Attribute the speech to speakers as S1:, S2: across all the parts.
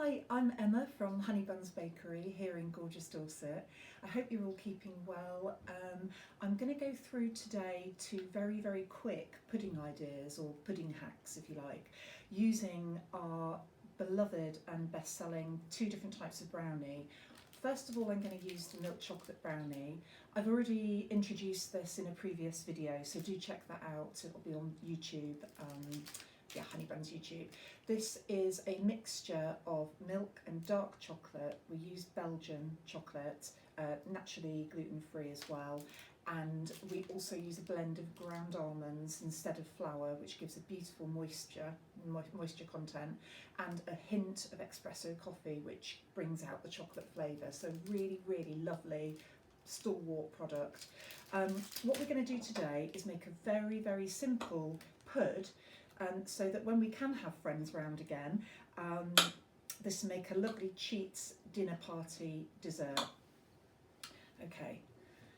S1: Hi, I'm Emma from Honeybuns Bakery here in gorgeous Dorset. I hope you're all keeping well. I'm going to go through today two very quick pudding ideas, or pudding hacks if you like, using our beloved and best-selling two different types of brownie. First of all, I'm going to use the milk chocolate brownie. I've already introduced this in a previous video, so do check that out. It'll be on YouTube. Honeybuns YouTube. This is a mixture of milk and dark chocolate. We use Belgian chocolate, naturally gluten-free as well, and we also use a blend of ground almonds instead of flour, which gives a beautiful moisture content, and a hint of espresso coffee, which brings out the chocolate flavour. So really lovely stalwart product. What we're going to do today is make a very simple pud, so that when we can have friends round again, this will make a lovely cheats dinner party dessert. Okay,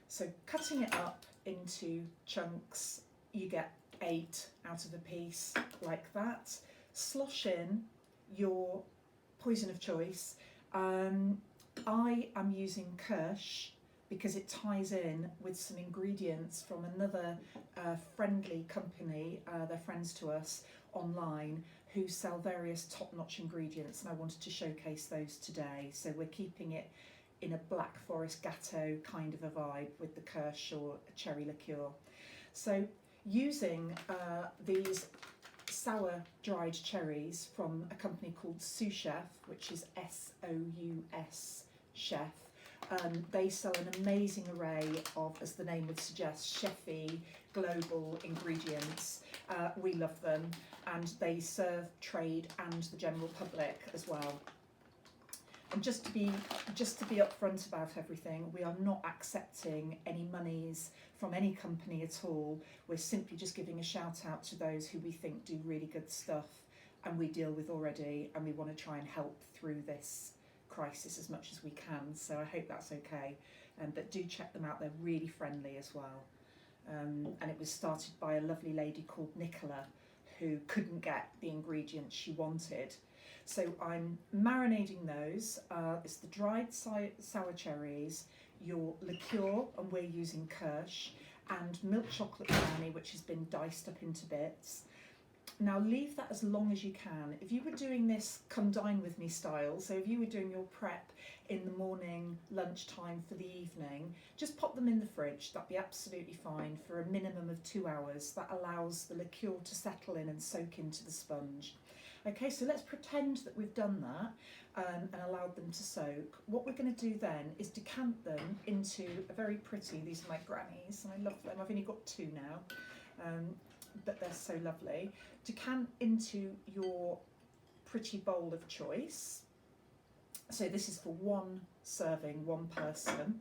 S1: so cutting it up into chunks, you get 8 out of a piece like that. Slosh in your poison of choice. I am using Kirsch because it ties in with some ingredients from another friendly company, they're friends to us online, who sell various top-notch ingredients, and I wanted to showcase those today. So we're keeping it in a Black Forest Gâteau kind of a vibe with the Kirsch or cherry liqueur. So using these sour dried cherries from a company called Sous Chef, which is S-O-U-S Chef. They sell an amazing array of, as the name would suggest, chefy global ingredients. We love them, and they serve trade and the general public as well. And just to be upfront about everything, we are not accepting any monies from any company at all. We're simply just giving a shout out to those who we think do really good stuff and we deal with already, and we want to try and help through this crisis as much as we can, so I hope that's okay. But do check them out, they're really friendly as well. And it was started by a lovely lady called Nicola, who couldn't get the ingredients she wanted. So I'm marinating those. It's the dried sour cherries, your liqueur, and we're using Kirsch, and milk chocolate brownie, which has been diced up into bits. Now leave that as long as you can. If you were doing this come dine with me style, so if you were doing your prep in the morning, lunchtime for the evening, just pop them in the fridge. That'd be absolutely fine for a minimum of 2 hours. That allows the liqueur to settle in and soak into the sponge. Okay, so let's pretend that we've done that and allowed them to soak. What we're going to do then is decant them into a very pretty, these are my grannies and I love them, I've only got 2 now. But they're so lovely. Decant into your pretty bowl of choice. So this is for 1 serving, 1 person,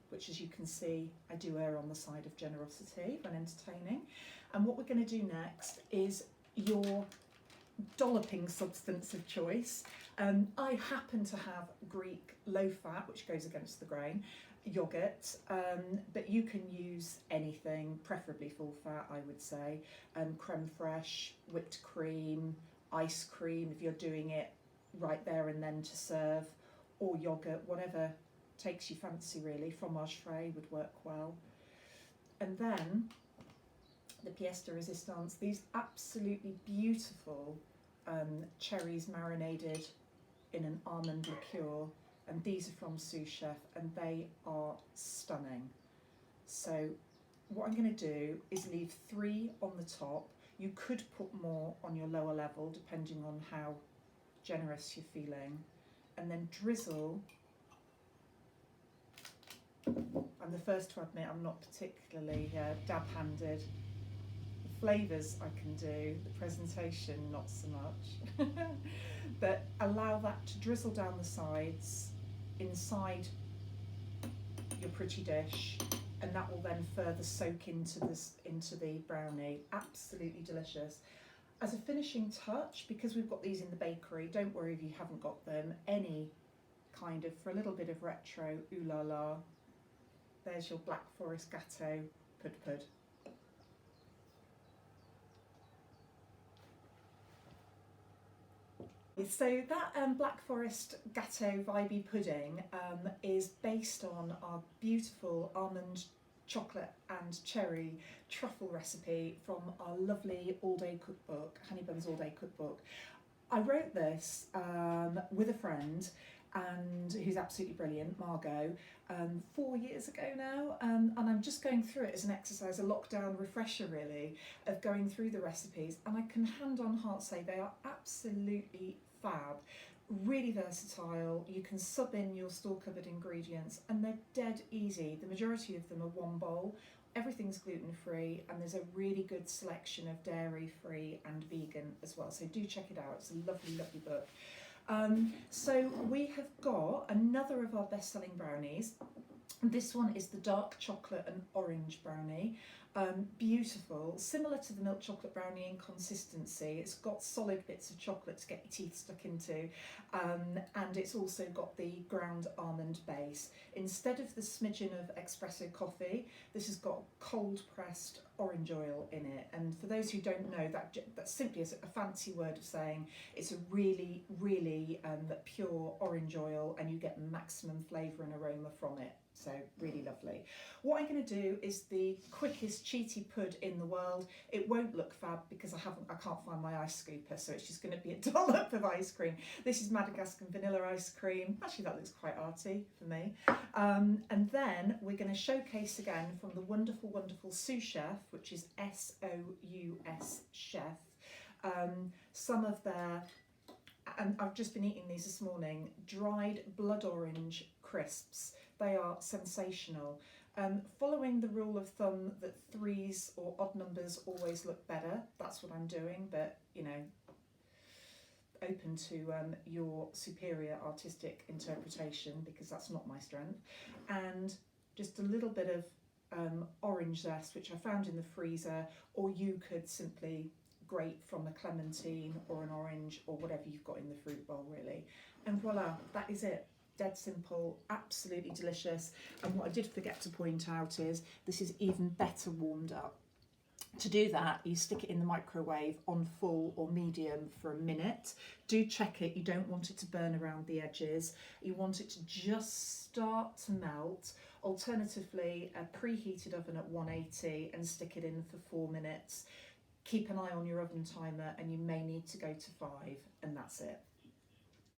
S1: which, as you can see, I do err on the side of generosity when entertaining. And what we're going to do next is your dolloping substance of choice. I happen to have Greek low fat, which goes against the grain, yogurt, but you can use anything, preferably full fat I would say, creme fraiche, whipped cream, ice cream if you're doing it right there and then to serve, or yogurt, whatever takes your fancy really. Fromage frais would work well. And then the pièce de résistance, these absolutely beautiful cherries marinated in an almond liqueur, and these are from Sous Chef and they are stunning. So what I'm going to do is leave 3 on the top. You could put more on your lower level depending on how generous you're feeling, and then drizzle. I'm the first to admit I'm not particularly dab-handed. The flavours I can do, the presentation not so much. But allow that to drizzle down the sides inside your pretty dish, and that will then further soak into the brownie. Absolutely delicious. As a finishing touch, because we've got these in the bakery, don't worry if you haven't got them, any kind of, for a little bit of retro, ooh la la, there's your Black Forest Gâteau pud. So that Black Forest Gâteau vibey pudding is based on our beautiful almond chocolate and cherry truffle recipe from our lovely all-day cookbook, Honeybuns all-day cookbook. I wrote this with a friend and who's absolutely brilliant, Margot, 4 years ago now, and I'm just going through it as an exercise, a lockdown refresher really, of going through the recipes, and I can hand on heart say they are absolutely fab. Really versatile. You can sub in your store cupboard ingredients and they're dead easy. The majority of them are one bowl. Everything's gluten free and there's a really good selection of dairy free and vegan as well. So do check it out. It's a lovely, lovely book. So we have got another of our best selling brownies. This one is the dark chocolate and orange brownie. Beautiful, similar to the milk chocolate brownie in consistency. It's got solid bits of chocolate to get your teeth stuck into, and it's also got the ground almond base. Instead of the smidgen of espresso coffee, this has got cold pressed orange oil in it. And for those who don't know, that simply is a fancy word of saying it's a really, really pure orange oil, and you get maximum flavour and aroma from it. So really lovely. What I'm going to do is the quickest cheaty pud in the world. It won't look fab because I can't find my ice scooper, so it's just going to be a dollop of ice cream. This is Madagascar vanilla ice cream. Actually, that looks quite arty for me. And then we're going to showcase again from the wonderful, wonderful Sous Chef, which is SOUS Chef, some of their, and I've just been eating these this morning, dried blood orange crisps. They are sensational. Following the rule of thumb that threes or odd numbers always look better, that's what I'm doing, but you know, open to your superior artistic interpretation because that's not my strength. And just a little bit of orange zest, which I found in the freezer, or you could simply grate from a clementine or an orange or whatever you've got in the fruit bowl really. And voila, that is it. Dead simple, absolutely delicious. And what I did forget to point out is this is even better warmed up. To do that, you stick it in the microwave on full or medium for a minute. Do check it, you don't want it to burn around the edges. You want it to just start to melt. Alternatively, a preheated oven at 180 and stick it in for 4 minutes. Keep an eye on your oven timer and you may need to go to 5, and that's it.